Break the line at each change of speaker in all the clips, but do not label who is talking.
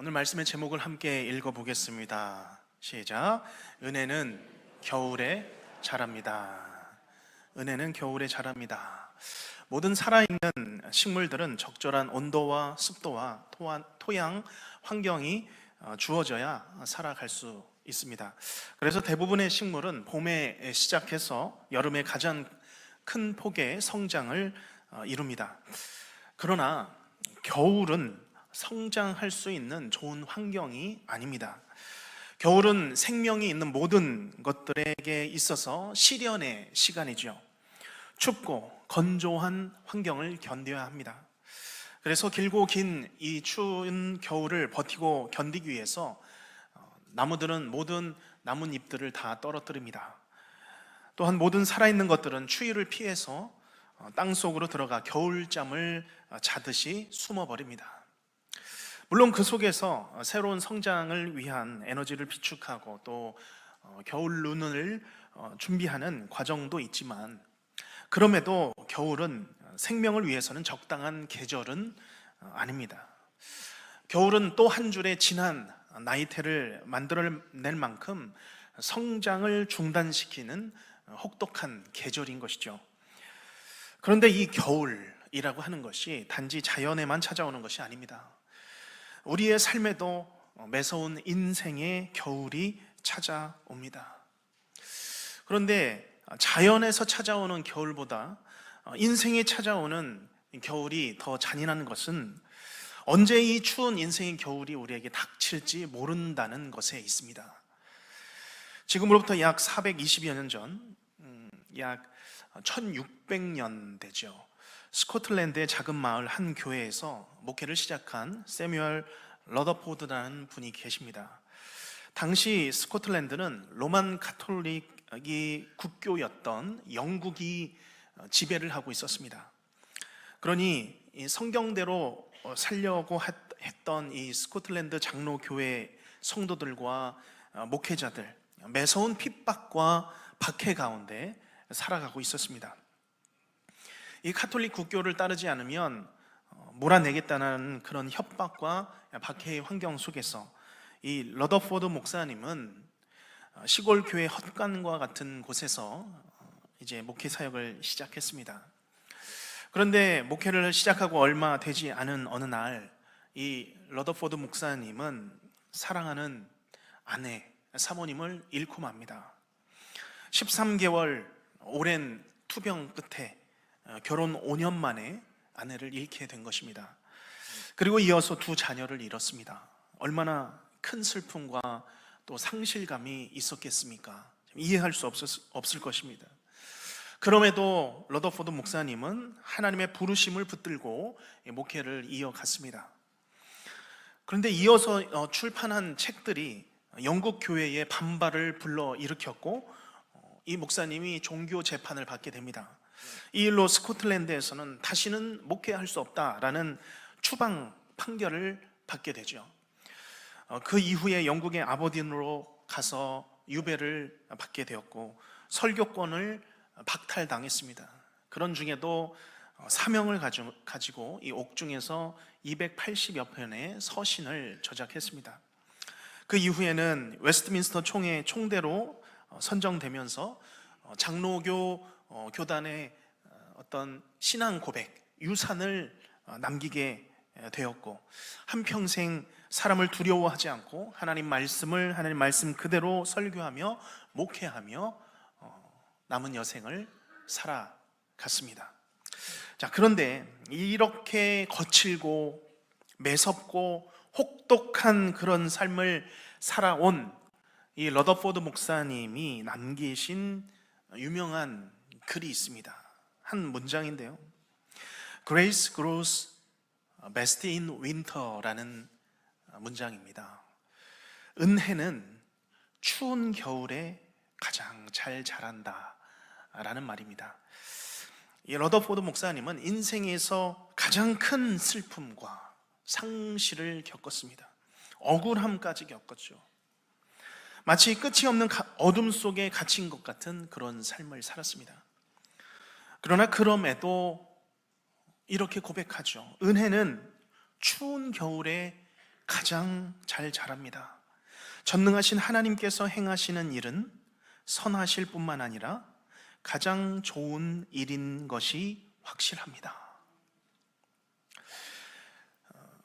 오늘 말씀의 제목을 함께 읽어보겠습니다. 시작. 은혜는 겨울에 자랍니다. 은혜는 겨울에 자랍니다. 모든 살아있는 식물들은 적절한 온도와 습도와 토양, 환경이 주어져야 살아갈 수 있습니다. 그래서 대부분의 식물은 봄에 시작해서 여름에 가장 큰 폭의 성장을 이룹니다. 그러나 겨울은 성장할 수 있는 좋은 환경이 아닙니다. 겨울은 생명이 있는 모든 것들에게 있어서 시련의 시간이죠. 춥고 건조한 환경을 견뎌야 합니다. 그래서 길고 긴 이 추운 겨울을 버티고 견디기 위해서 나무들은 모든 나뭇잎들을 다 떨어뜨립니다. 또한 모든 살아있는 것들은 추위를 피해서 땅속으로 들어가 겨울잠을 자듯이 숨어버립니다. 물론 그 속에서 새로운 성장을 위한 에너지를 비축하고 또 겨울 눈을 준비하는 과정도 있지만, 그럼에도 겨울은 생명을 위해서는 적당한 계절은 아닙니다. 겨울은 또 한 줄의 진한 나이테를 만들어낼 만큼 성장을 중단시키는 혹독한 계절인 것이죠. 그런데 이 겨울이라고 하는 것이 단지 자연에만 찾아오는 것이 아닙니다. 우리의 삶에도 매서운 인생의 겨울이 찾아옵니다. 그런데 자연에서 찾아오는 겨울보다 인생에 찾아오는 겨울이 더 잔인한 것은 언제 이 추운 인생의 겨울이 우리에게 닥칠지 모른다는 것에 있습니다. 지금으로부터 약 420여 년 전, 약 1600년 되죠. 스코틀랜드의 작은 마을 한 교회에서 목회를 시작한 세뮤얼 러더포드라는 분이 계십니다. 당시 스코틀랜드는 로만 가톨릭이 국교였던 영국이 지배를 하고 있었습니다. 그러니 이 성경대로 살려고 했던 이 스코틀랜드 장로교회 성도들과 목회자들, 매서운 핍박과 박해 가운데 살아가고 있었습니다. 이 가톨릭 국교를 따르지 않으면 몰아내겠다는 그런 협박과 박해의 환경 속에서 이 러더포드 목사님은 시골 교회 헛간과 같은 곳에서 이제 목회 사역을 시작했습니다. 그런데 목회를 시작하고 얼마 되지 않은 어느 날, 이 러더포드 목사님은 사랑하는 아내, 사모님을 잃고 맙니다. 13개월 오랜 투병 끝에 결혼 5년 만에 아내를 잃게 된 것입니다. 그리고 이어서 두 자녀를 잃었습니다. 얼마나 큰 슬픔과 또 상실감이 있었겠습니까? 이해할 수 없을 것입니다. 그럼에도 러더포드 목사님은 하나님의 부르심을 붙들고 목회를 이어갔습니다. 그런데 이어서 출판한 책들이 영국 교회의 반발을 불러일으켰고, 이 목사님이 종교 재판을 받게 됩니다. 이 일로 스코틀랜드에서는 다시는 목회할 수 없다라는 추방 판결을 받게 되죠. 그 이후에 영국의 아버딘으로 가서 유배를 받게 되었고 설교권을 박탈당했습니다. 그런 중에도 사명을 가지고 이 옥중에서 280여 편의 서신을 저작했습니다. 그 이후에는 웨스트민스터 총회 총대로 선정되면서 장로교 교단의 어떤 신앙 고백, 유산을 남기게 되었고, 한평생 사람을 두려워하지 않고 하나님 말씀 그대로 설교하며 목회하며 남은 여생을 살아갔습니다. 자, 그런데 이렇게 거칠고 매섭고 혹독한 그런 삶을 살아온 이 러더포드 목사님이 남기신 유명한 글이 있습니다. 한 문장인데요. Grace grows best in winter라는 문장입니다. 은혜는 추운 겨울에 가장 잘 자란다 라는 말입니다. 이 러더포드 목사님은 인생에서 가장 큰 슬픔과 상실을 겪었습니다. 억울함까지 겪었죠. 마치 끝이 없는 어둠 속에 갇힌 것 같은 그런 삶을 살았습니다. 그러나 그럼에도 이렇게 고백하죠. 은혜는 추운 겨울에 가장 잘 자랍니다. 전능하신 하나님께서 행하시는 일은 선하실 뿐만 아니라 가장 좋은 일인 것이 확실합니다.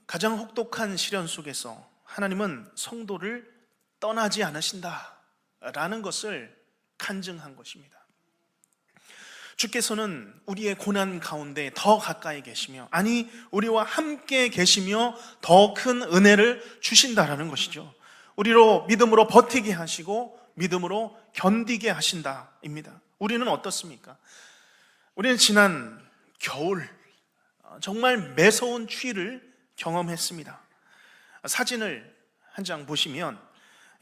가장 혹독한 시련 속에서 하나님은 성도를 떠나지 않으신다라는 것을 간증한 것입니다. 주께서는 우리의 고난 가운데 더 가까이 계시며, 아니 우리와 함께 계시며 더 큰 은혜를 주신다라는 것이죠. 우리로 믿음으로 버티게 하시고 믿음으로 견디게 하신다입니다. 우리는 어떻습니까? 우리는 지난 겨울 정말 매서운 추위를 경험했습니다. 사진을 한 장 보시면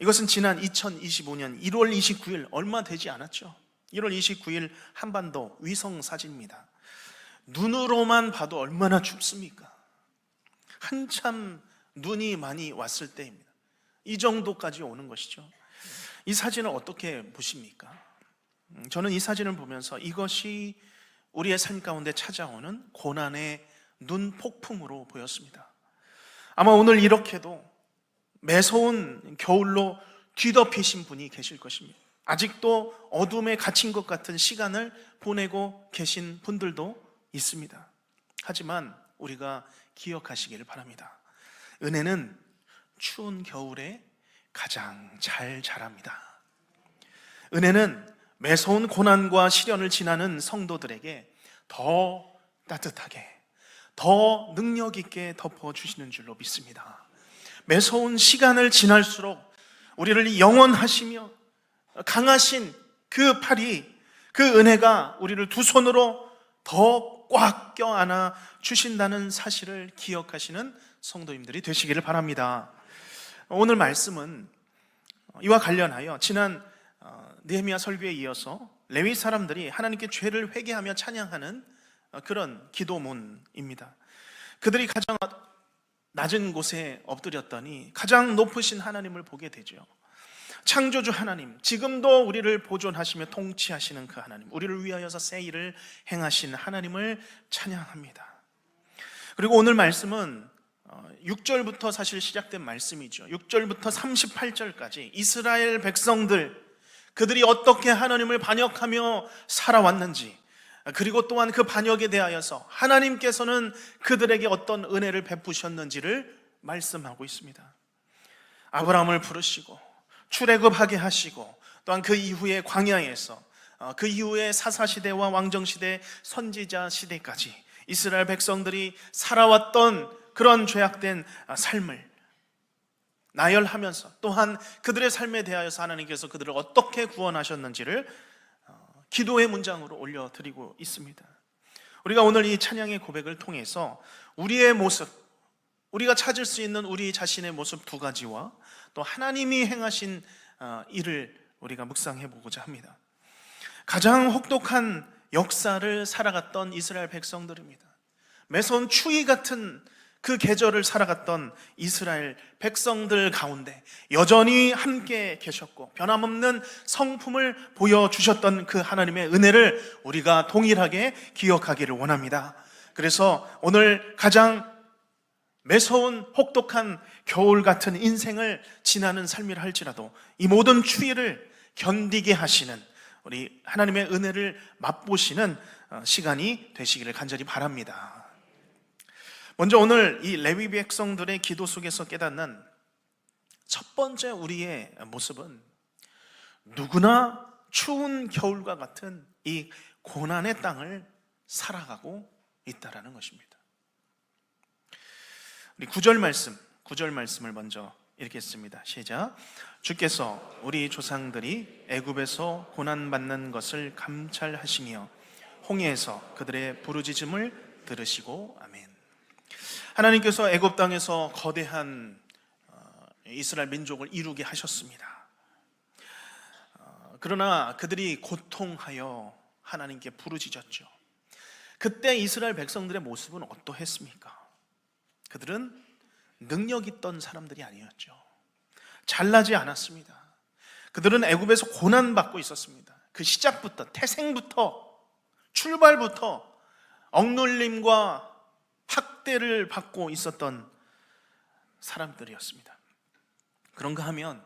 이것은 지난 2025년 1월 29일 얼마 되지 않았죠. 1월 29일 한반도 위성 사진입니다. 눈으로만 봐도 얼마나 춥습니까? 한참 눈이 많이 왔을 때입니다. 이 정도까지 오는 것이죠. 이 사진을 어떻게 보십니까? 저는 이 사진을 보면서 이것이 우리의 삶 가운데 찾아오는 고난의 눈폭풍으로 보였습니다. 아마 오늘 이렇게도 매서운 겨울로 뒤덮이신 분이 계실 것입니다. 아직도 어둠에 갇힌 것 같은 시간을 보내고 계신 분들도 있습니다. 하지만 우리가 기억하시기를 바랍니다. 은혜는 추운 겨울에 가장 잘 자랍니다. 은혜는 매서운 고난과 시련을 지나는 성도들에게 더 따뜻하게, 더 능력 있게 덮어주시는 줄로 믿습니다. 매서운 시간을 지날수록 우리를 영원하시며 강하신 그 팔이, 그 은혜가 우리를 두 손으로 더 꽉 껴안아 주신다는 사실을 기억하시는 성도님들이 되시기를 바랍니다. 오늘 말씀은 이와 관련하여 지난 느헤미야 설교에 이어서 레위 사람들이 하나님께 죄를 회개하며 찬양하는 그런 기도문입니다. 그들이 가장 낮은 곳에 엎드렸더니 가장 높으신 하나님을 보게 되죠. 창조주 하나님, 지금도 우리를 보존하시며 통치하시는 그 하나님, 우리를 위하여서 새 일을 행하신 하나님을 찬양합니다. 그리고 오늘 말씀은 6절부터 사실 시작된 말씀이죠. 6절부터 38절까지 이스라엘 백성들, 그들이 어떻게 하나님을 반역하며 살아왔는지, 그리고 또한 그 반역에 대하여서 하나님께서는 그들에게 어떤 은혜를 베푸셨는지를 말씀하고 있습니다. 아브라함을 부르시고 출애굽하게 하시고, 또한 그 이후에 광야에서 그 이후에 사사시대와 왕정시대, 선지자 시대까지 이스라엘 백성들이 살아왔던 그런 죄악된 삶을 나열하면서, 또한 그들의 삶에 대하여서 하나님께서 그들을 어떻게 구원하셨는지를 기도의 문장으로 올려드리고 있습니다. 우리가 오늘 이 찬양의 고백을 통해서 우리의 모습, 우리가 찾을 수 있는 우리 자신의 모습 두 가지와 또 하나님이 행하신 일을 우리가 묵상해 보고자 합니다. 가장 혹독한 역사를 살아갔던 이스라엘 백성들입니다. 매서운 추위 같은 그 계절을 살아갔던 이스라엘 백성들 가운데 여전히 함께 계셨고 변함없는 성품을 보여주셨던 그 하나님의 은혜를 우리가 동일하게 기억하기를 원합니다. 그래서 오늘 가장 매서운 혹독한 겨울 같은 인생을 지나는 삶이라 할지라도 이 모든 추위를 견디게 하시는 우리 하나님의 은혜를 맛보시는 시간이 되시기를 간절히 바랍니다. 먼저 오늘 이 레위 백성들의 기도 속에서 깨닫는 첫 번째 우리의 모습은 누구나 추운 겨울과 같은 이 고난의 땅을 살아가고 있다라는 것입니다. 우리 9절 말씀을 먼저 읽겠습니다. 시작. 주께서 우리 조상들이 애굽에서 고난받는 것을 감찰하시며 홍해에서 그들의 부르짖음을 들으시고 아멘. 하나님께서 애굽 땅에서 거대한 이스라엘 민족을 이루게 하셨습니다. 그러나 그들이 고통하여 하나님께 부르짖었죠. 그때 이스라엘 백성들의 모습은 어떠했습니까? 그들은 능력 있던 사람들이 아니었죠. 잘나지 않았습니다. 그들은 애굽에서 고난받고 있었습니다. 그 시작부터, 태생부터, 출발부터 억눌림과 학대를 받고 있었던 사람들이었습니다. 그런가 하면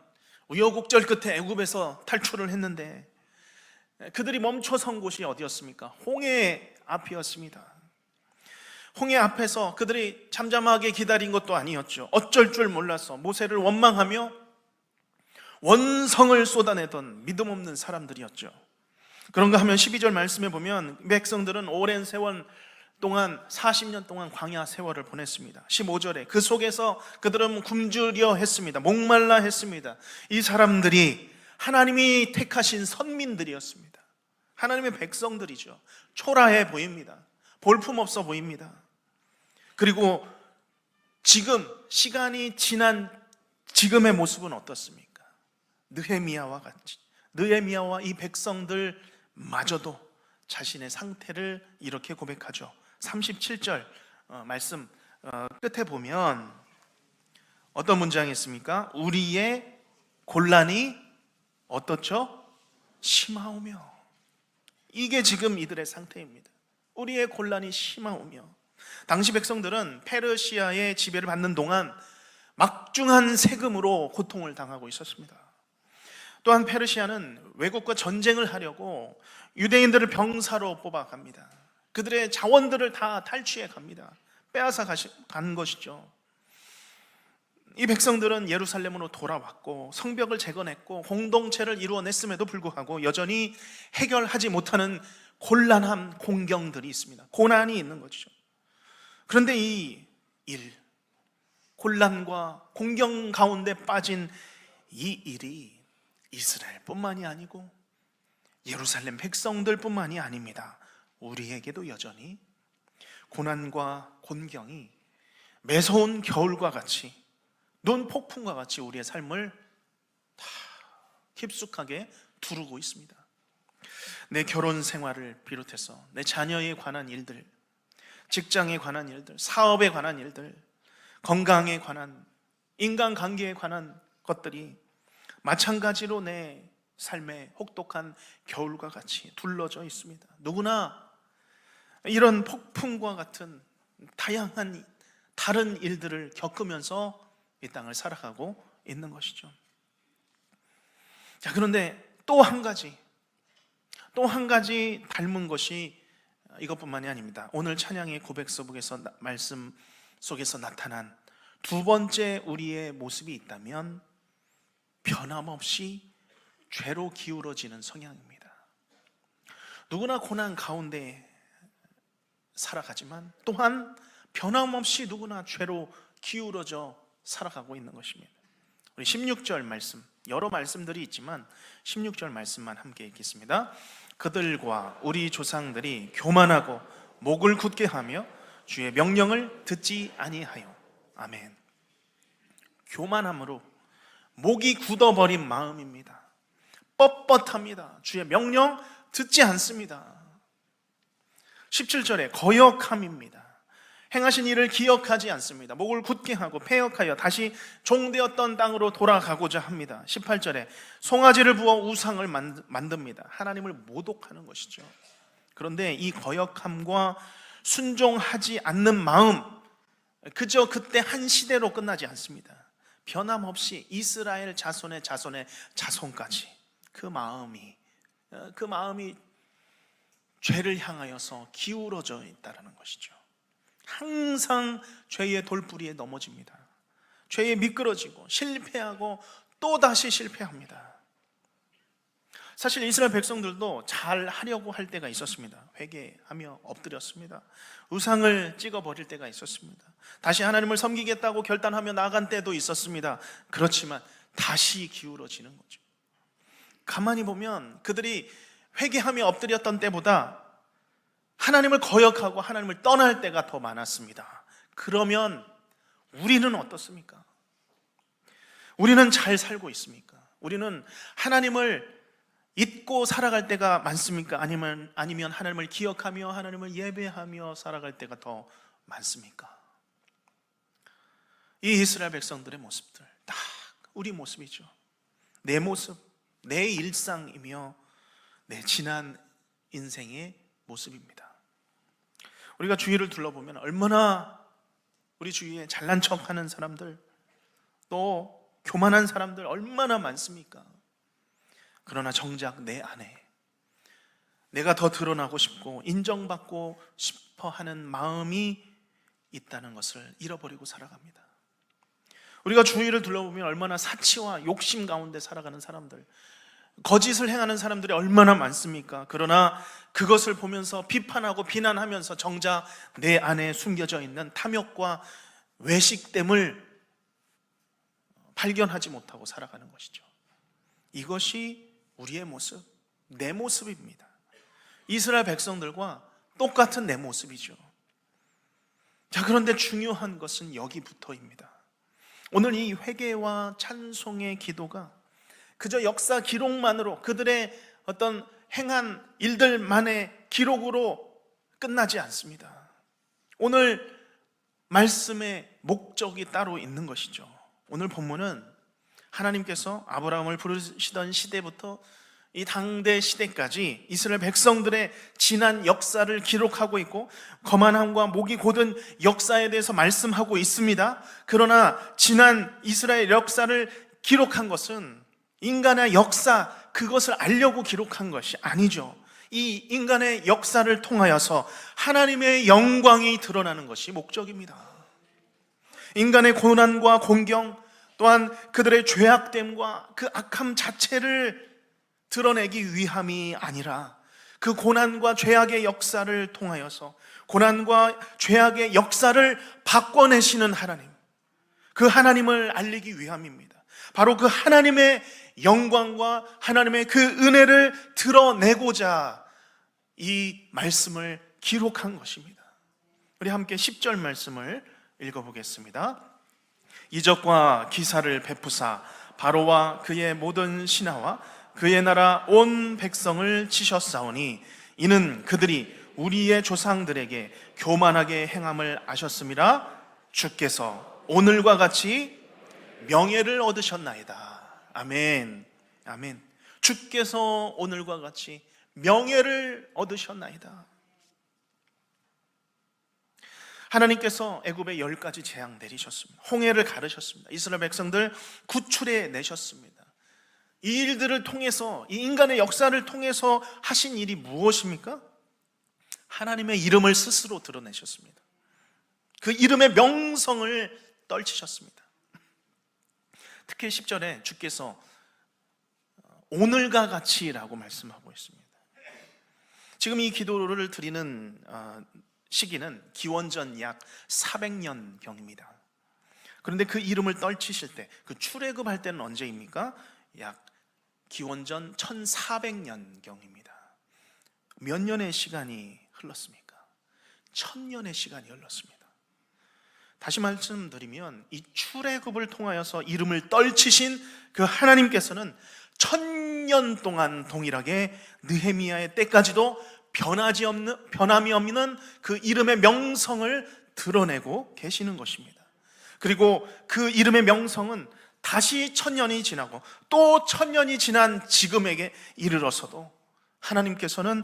우여곡절 끝에 애굽에서 탈출을 했는데 그들이 멈춰 선 곳이 어디였습니까? 홍해 앞이었습니다. 홍해 앞에서 그들이 잠잠하게 기다린 것도 아니었죠. 어쩔 줄 몰라서 모세를 원망하며 원성을 쏟아내던 믿음 없는 사람들이었죠. 그런가 하면 12절 말씀에 보면 백성들은 오랜 세월 동안 40년 동안 광야 세월을 보냈습니다. 15절에 그 속에서 그들은 굶주려 했습니다. 목말라 했습니다. 이 사람들이 하나님이 택하신 선민들이었습니다. 하나님의 백성들이죠. 초라해 보입니다. 볼품없어 보입니다. 그리고 지금 시간이 지난 지금의 모습은 어떻습니까? 느헤미야와 이 백성들마저도 자신의 상태를 이렇게 고백하죠. 37절 말씀 끝에 보면 어떤 문장이 있습니까? 우리의 곤란이 어떻죠? 심하오며. 이게 지금 이들의 상태입니다. 우리의 곤란이 심하오며. 당시 백성들은 페르시아의 지배를 받는 동안 막중한 세금으로 고통을 당하고 있었습니다. 또한 페르시아는 외국과 전쟁을 하려고 유대인들을 병사로 뽑아갑니다. 그들의 자원들을 다 탈취해 갑니다. 빼앗아 간 것이죠. 이 백성들은 예루살렘으로 돌아왔고 성벽을 재건했고 공동체를 이루어냈음에도 불구하고 여전히 해결하지 못하는 곤란한 공경들이 있습니다. 고난이 있는 것이죠. 그런데 이 곤란과 공경 가운데 빠진 이 일이 이스라엘뿐만이 아니고 예루살렘 백성들뿐만이 아닙니다. 우리에게도 여전히 고난과 곤경이 매서운 겨울과 같이 눈 폭풍과 같이 우리의 삶을 다 깊숙하게 두르고 있습니다. 내 결혼 생활을 비롯해서 내 자녀에 관한 일들, 직장에 관한 일들, 사업에 관한 일들, 건강에 관한, 인간관계에 관한 것들이 마찬가지로 내 삶의 혹독한 겨울과 같이 둘러져 있습니다. 누구나 이런 폭풍과 같은 다양한 다른 일들을 겪으면서 이 땅을 살아가고 있는 것이죠. 자, 그런데 또 한 가지 닮은 것이 이것뿐만이 아닙니다. 오늘 찬양의 고백 속에서 말씀 속에서 나타난 두 번째 우리의 모습이 있다면 변함없이 죄로 기울어지는 성향입니다. 누구나 고난 가운데 살아가지만 또한 변함없이 누구나 죄로 기울어져 살아가고 있는 것입니다. 우리 16절 말씀, 여러 말씀들이 있지만 16절 말씀만 함께 읽겠습니다. 그들과 우리 조상들이 교만하고 목을 굳게 하며 주의 명령을 듣지 아니하여. 아멘. 교만함으로 목이 굳어버린 마음입니다. 뻣뻣합니다. 주의 명령 듣지 않습니다. 17절에 거역함입니다. 행하신 일을 기억하지 않습니다. 목을 굳게 하고 패역하여 다시 종되었던 땅으로 돌아가고자 합니다. 18절에 송아지를 부어 우상을 만듭니다. 하나님을 모독하는 것이죠. 그런데 이 거역함과 순종하지 않는 마음, 그저 그때 한 시대로 끝나지 않습니다. 변함없이 이스라엘 자손의 자손까지 그 마음이 죄를 향하여서 기울어져 있다는 것이죠. 항상 죄의 돌부리에 넘어집니다. 죄에 미끄러지고 실패하고 또다시 실패합니다. 사실 이스라엘 백성들도 잘 하려고 할 때가 있었습니다. 회개하며 엎드렸습니다. 우상을 찍어버릴 때가 있었습니다. 다시 하나님을 섬기겠다고 결단하며 나아간 때도 있었습니다. 그렇지만 다시 기울어지는 거죠. 가만히 보면 그들이 회개하며 엎드렸던 때보다 하나님을 거역하고 하나님을 떠날 때가 더 많았습니다. 그러면 우리는 어떻습니까? 우리는 잘 살고 있습니까? 우리는 하나님을 잊고 살아갈 때가 많습니까? 아니면 하나님을 기억하며 하나님을 예배하며 살아갈 때가 더 많습니까? 이 이스라엘 백성들의 모습들 딱 우리 모습이죠. 내 모습, 내 일상이며 내 지난 인생의 모습입니다. 우리가 주위를 둘러보면 얼마나 우리 주위에 잘난 척하는 사람들, 또 교만한 사람들 얼마나 많습니까? 그러나 정작 내 안에 내가 더 드러나고 싶고 인정받고 싶어 하는 마음이 있다는 것을 잃어버리고 살아갑니다. 우리가 주위를 둘러보면 얼마나 사치와 욕심 가운데 살아가는 사람들, 거짓을 행하는 사람들이 얼마나 많습니까? 그러나 그것을 보면서 비판하고 비난하면서 정작 내 안에 숨겨져 있는 탐욕과 외식됨을 발견하지 못하고 살아가는 것이죠. 이것이 우리의 모습, 내 모습입니다. 이스라엘 백성들과 똑같은 내 모습이죠. 자, 그런데 중요한 것은 여기부터입니다. 오늘 이 회개와 찬송의 기도가 그저 역사 기록만으로, 그들의 어떤 행한 일들만의 기록으로 끝나지 않습니다. 오늘 말씀의 목적이 따로 있는 것이죠. 오늘 본문은 하나님께서 아브라함을 부르시던 시대부터 이 당대 시대까지 이스라엘 백성들의 지난 역사를 기록하고 있고 거만함과 목이 곧은 역사에 대해서 말씀하고 있습니다. 그러나 지난 이스라엘 역사를 기록한 것은 인간의 역사, 그것을 알려고 기록한 것이 아니죠. 이 인간의 역사를 통하여서 하나님의 영광이 드러나는 것이 목적입니다. 인간의 고난과 공경, 또한 그들의 죄악됨과 그 악함 자체를 드러내기 위함이 아니라 그 고난과 죄악의 역사를 통하여서 고난과 죄악의 역사를 바꿔내시는 하나님, 그 하나님을 알리기 위함입니다. 바로 그 하나님의 영광과 하나님의 그 은혜를 드러내고자 이 말씀을 기록한 것입니다. 우리 함께 10절 말씀을 읽어보겠습니다. 이적과 기사를 베푸사 바로와 그의 모든 신하와 그의 나라 온 백성을 치셨사오니 이는 그들이 우리의 조상들에게 교만하게 행함을 아셨음이라. 주께서 오늘과 같이 명예를 얻으셨나이다. 아멘. 아멘. 주께서 오늘과 같이 명예를 얻으셨나이다. 하나님께서 애굽에 10가지 재앙 내리셨습니다. 홍해를 가르셨습니다. 이스라엘 백성들 구출해 내셨습니다. 이 일들을 통해서, 이 인간의 역사를 통해서 하신 일이 무엇입니까? 하나님의 이름을 스스로 드러내셨습니다. 그 이름의 명성을 떨치셨습니다. 특히 10절에 주께서 오늘과 같이라고 말씀하고 있습니다. 지금 이 기도를 드리는 시기는 기원전 약 400년경입니다. 그런데 그 이름을 떨치실 때, 그 출애굽할 때는 언제입니까? 약 기원전 1400년경입니다. 몇 년의 시간이 흘렀습니까? 1000년의 시간이 흘렀습니다. 다시 말씀드리면 이 출애굽을 통하여서 이름을 떨치신 그 하나님께서는 1000년 동안 동일하게 느헤미야의 때까지도 변함이 없는 그 이름의 명성을 드러내고 계시는 것입니다. 그리고 그 이름의 명성은 다시 1000년이 지나고 또 1000년이 지난 지금에게 이르러서도 하나님께서는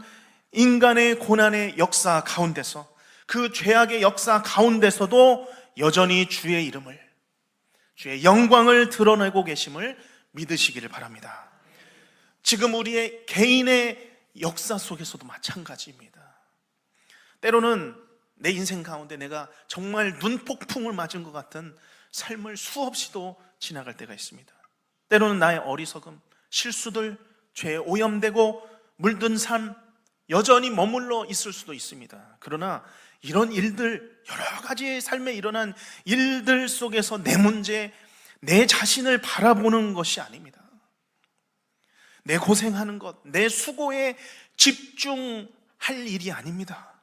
인간의 고난의 역사 가운데서, 그 죄악의 역사 가운데서도 여전히 주의 이름을, 주의 영광을 드러내고 계심을 믿으시기를 바랍니다. 지금 우리의 개인의 역사 속에서도 마찬가지입니다. 때로는 내 인생 가운데 내가 정말 눈폭풍을 맞은 것 같은 삶을 수없이도 지나갈 때가 있습니다. 때로는 나의 어리석음, 실수들, 죄에 오염되고 물든 삶 여전히 머물러 있을 수도 있습니다. 그러나 이런 일들, 여러 가지 삶에 일어난 일들 속에서 내 문제, 내 자신을 바라보는 것이 아닙니다. 내 고생하는 것, 내 수고에 집중할 일이 아닙니다.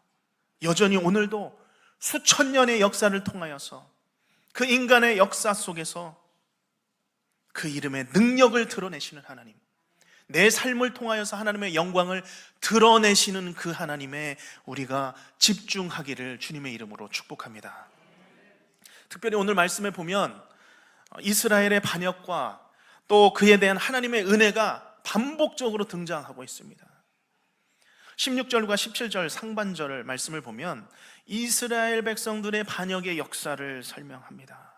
여전히 오늘도 수천 년의 역사를 통하여서 그 인간의 역사 속에서 그 이름의 능력을 드러내시는 하나님, 내 삶을 통하여서 하나님의 영광을 드러내시는 그 하나님에 우리가 집중하기를 주님의 이름으로 축복합니다. 특별히 오늘 말씀에 보면 이스라엘의 반역과 또 그에 대한 하나님의 은혜가 반복적으로 등장하고 있습니다. 16절과 17절 상반절 말씀을 보면 이스라엘 백성들의 반역의 역사를 설명합니다.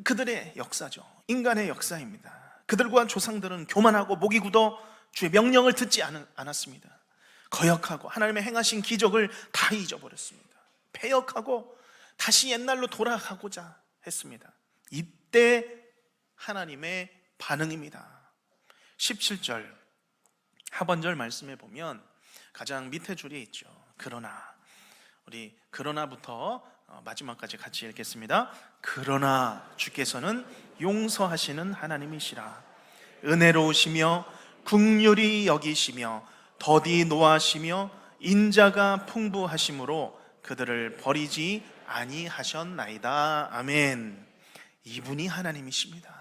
그들의 역사죠. 인간의 역사입니다. 그들과 조상들은 교만하고 목이 굳어 주의 명령을 듣지 않았습니다. 거역하고 하나님의 행하신 기적을 다 잊어버렸습니다. 패역하고 다시 옛날로 돌아가고자 했습니다. 이때 하나님의 반응입니다. 17절 하반절 말씀에 보면 가장 밑에 줄이 있죠. 그러나, 우리 그러나부터 마지막까지 같이 읽겠습니다. 그러나 주께서는 용서하시는 하나님이시라. 은혜로우시며 긍휼히 여기시며 더디 노하시며 인자가 풍부하심으로 그들을 버리지 아니하셨나이다. 아멘. 이분이 하나님이십니다.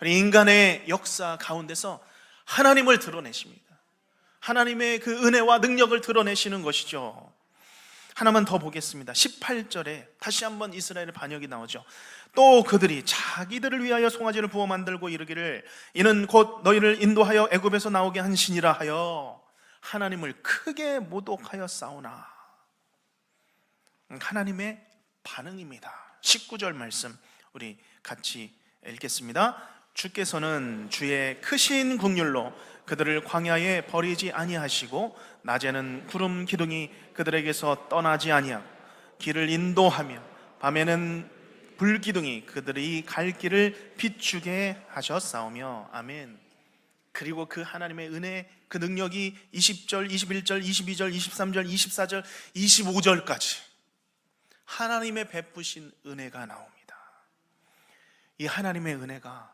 인간의 역사 가운데서 하나님을 드러내십니다. 하나님의 그 은혜와 능력을 드러내시는 것이죠. 하나만 더 보겠습니다. 18절에 다시 한번 이스라엘의 반역이 나오죠. 또 그들이 자기들을 위하여 송아지를 부어 만들고 이르기를 이는 곧 너희를 인도하여 애굽에서 나오게 한 신이라 하여 하나님을 크게 모독하여 싸우나. 하나님의 반응입니다. 19절 말씀 우리 같이 읽겠습니다. 주께서는 주의 크신 긍휼로 그들을 광야에 버리지 아니하시고 낮에는 구름 기둥이 그들에게서 떠나지 아니하고 길을 인도하며 밤에는 불 기둥이 그들이 갈 길을 비추게 하셨사오며. 아멘. 그리고 그 하나님의 은혜, 그 능력이 20절, 21절, 22절, 23절, 24절, 25절까지 하나님의 베푸신 은혜가 나옵니다. 이 하나님의 은혜가,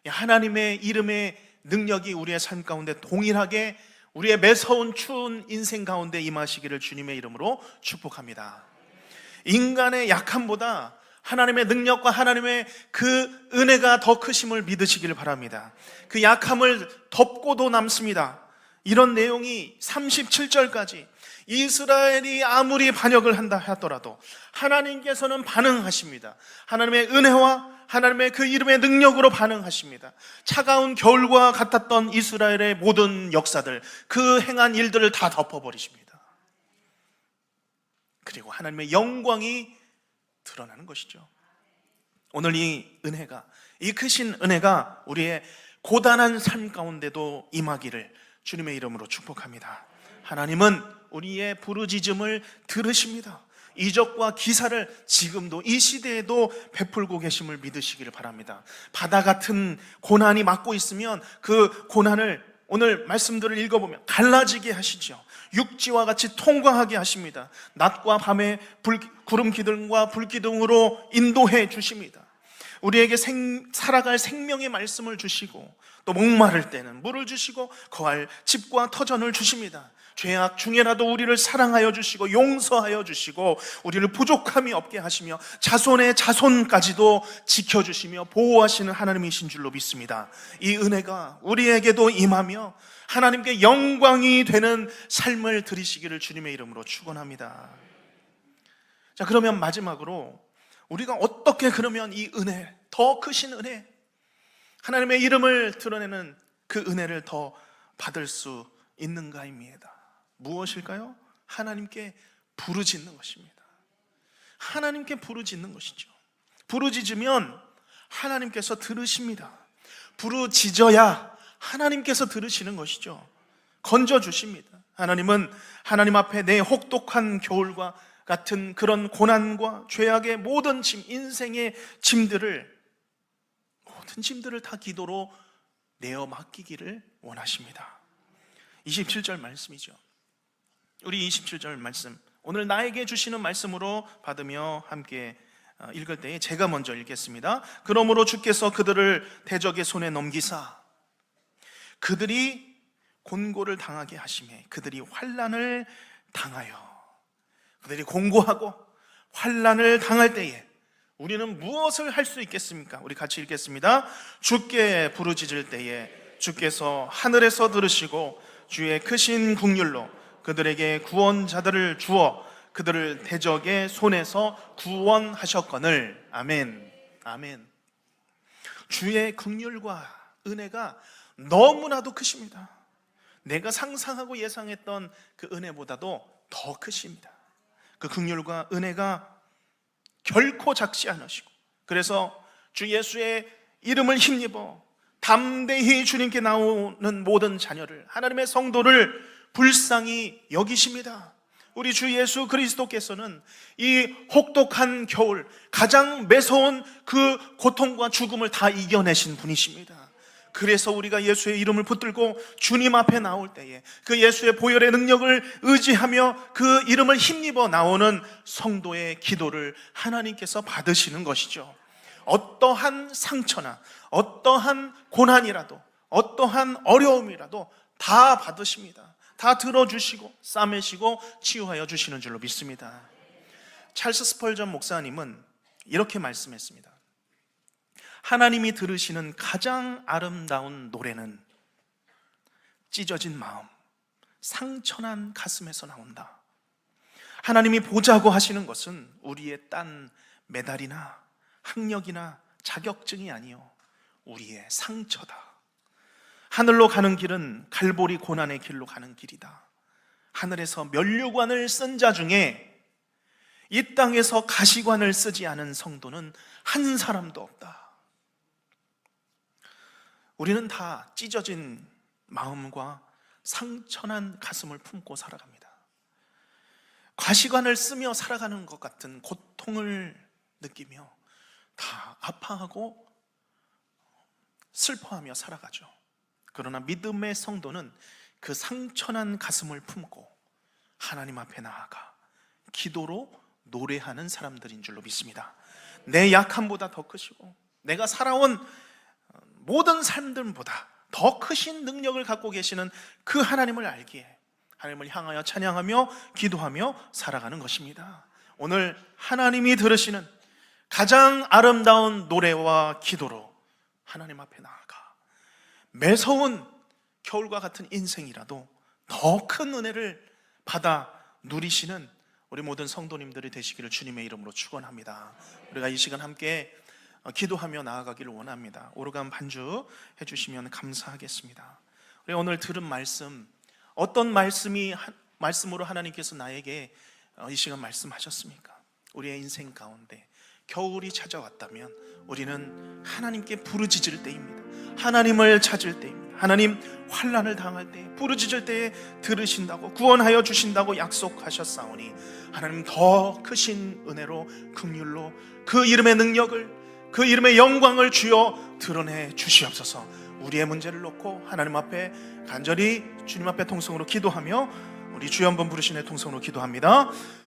이 하나님의 이름의 능력이 우리의 삶 가운데 동일하게 우리의 매서운 추운 인생 가운데 임하시기를 주님의 이름으로 축복합니다. 인간의 약함보다 하나님의 능력과 하나님의 그 은혜가 더 크심을 믿으시기를 바랍니다. 그 약함을 덮고도 남습니다. 이런 내용이 37절까지 이스라엘이 아무리 반역을 한다 하더라도 하나님께서는 반응하십니다. 하나님의 은혜와 하나님의 그 이름의 능력으로 반응하십니다. 차가운 겨울과 같았던 이스라엘의 모든 역사들, 그 행한 일들을 다 덮어버리십니다. 그리고 하나님의 영광이 드러나는 것이죠. 오늘 이 은혜가, 이 크신 은혜가 우리의 고단한 삶 가운데도 임하기를 주님의 이름으로 축복합니다. 하나님은 우리의 부르짖음을 들으십니다. 이적과 기사를 지금도 이 시대에도 베풀고 계심을 믿으시기를 바랍니다. 바다 같은 고난이 막고 있으면 그 고난을 오늘 말씀들을 읽어보면 갈라지게 하시죠. 육지와 같이 통과하게 하십니다. 낮과 밤에 구름 기둥과 불 기둥으로 인도해 주십니다. 우리에게 살아갈 생명의 말씀을 주시고 또 목마를 때는 물을 주시고 거할 집과 터전을 주십니다. 죄악 중에라도 우리를 사랑하여 주시고 용서하여 주시고 우리를 부족함이 없게 하시며 자손의 자손까지도 지켜주시며 보호하시는 하나님이신 줄로 믿습니다. 이 은혜가 우리에게도 임하며 하나님께 영광이 되는 삶을 드리시기를 주님의 이름으로 축원합니다. 자, 그러면 마지막으로 우리가 어떻게 그러면 이 은혜, 더 크신 은혜, 하나님의 이름을 드러내는 그 은혜를 더 받을 수 있는가입니다. 무엇일까요? 하나님께 부르짖는 것입니다. 하나님께 부르짖는 것이죠. 부르짖으면 하나님께서 들으십니다. 부르짖어야 하나님께서 들으시는 것이죠. 건져주십니다. 하나님은 하나님 앞에 내 혹독한 겨울과 같은 그런 고난과 죄악의 모든 짐, 인생의 모든 짐들을 다 기도로 내어 맡기기를 원하십니다. 27절 말씀이죠. 우리 27절 말씀, 오늘 나에게 주시는 말씀으로 받으며 함께 읽을 때에 제가 먼저 읽겠습니다. 그러므로 주께서 그들을 대적의 손에 넘기사 그들이 곤고를 당하게 하시매 그들이 환난을 당하여, 그들이 공고하고 환난을 당할 때에 우리는 무엇을 할 수 있겠습니까? 우리 같이 읽겠습니다. 주께 부르짖을 때에 주께서 하늘에서 들으시고 주의 크신 긍휼로 그들에게 구원자들을 주어 그들을 대적의 손에서 구원하셨거늘. 아멘. 아멘. 주의 긍휼과 은혜가 너무나도 크십니다. 내가 상상하고 예상했던 그 은혜보다도 더 크십니다. 그 긍휼과 은혜가 결코 작지 않으시고, 그래서 주 예수의 이름을 힘입어 담대히 주님께 나오는 모든 자녀를, 하나님의 성도를 불쌍히 여기십니다. 우리 주 예수 그리스도께서는 이 혹독한 겨울, 가장 매서운 그 고통과 죽음을 다 이겨내신 분이십니다. 그래서 우리가 예수의 이름을 붙들고 주님 앞에 나올 때에 그 예수의 보혈의 능력을 의지하며 그 이름을 힘입어 나오는 성도의 기도를 하나님께서 받으시는 것이죠. 어떠한 상처나 어떠한 고난이라도, 어떠한 어려움이라도 다 받으십니다. 다 들어주시고 싸매시고 치유하여 주시는 줄로 믿습니다. 찰스 스펄전 목사님은 이렇게 말씀했습니다. 하나님이 들으시는 가장 아름다운 노래는 찢어진 마음, 상처난 가슴에서 나온다. 하나님이 보자고 하시는 것은 우리의 딴 메달이나 학력이나 자격증이 아니요, 우리의 상처다. 하늘로 가는 길은 갈보리 고난의 길로 가는 길이다. 하늘에서 면류관을 쓴 자 중에 이 땅에서 가시관을 쓰지 않은 성도는 한 사람도 없다. 우리는 다 찢어진 마음과 상처난 가슴을 품고 살아갑니다. 가시관을 쓰며 살아가는 것 같은 고통을 느끼며 다 아파하고 슬퍼하며 살아가죠. 그러나 믿음의 성도는 그 상처난 가슴을 품고 하나님 앞에 나아가 기도로 노래하는 사람들인 줄로 믿습니다. 내 약함보다 더 크시고 내가 살아온 모든 삶들보다 더 크신 능력을 갖고 계시는 그 하나님을 알기에 하나님을 향하여 찬양하며 기도하며 살아가는 것입니다. 오늘 하나님이 들으시는 가장 아름다운 노래와 기도로 하나님 앞에 나아가 매서운 겨울과 같은 인생이라도 더 큰 은혜를 받아 누리시는 우리 모든 성도님들이 되시기를 주님의 이름으로 축원합니다. 우리가 이 시간 함께 기도하며 나아가기를 원합니다. 오르간 반주 해주시면 감사하겠습니다. 우리 오늘 들은 말씀, 어떤 말씀으로 하나님께서 나에게 이 시간 말씀하셨습니까? 우리의 인생 가운데 겨울이 찾아왔다면 우리는 하나님께 부르짖을 때입니다. 하나님을 찾을 때입니다. 하나님, 환난을 당할 때, 부르짖을 때에 들으신다고, 구원하여 주신다고 약속하셨사오니 하나님 더 크신 은혜로, 긍휼로 그 이름의 능력을, 그 이름의 영광을 주여 드러내 주시옵소서. 우리의 문제를 놓고 하나님 앞에 간절히 주님 앞에 통성으로 기도하며 우리 주여 한번 부르시는 통성으로 기도합니다.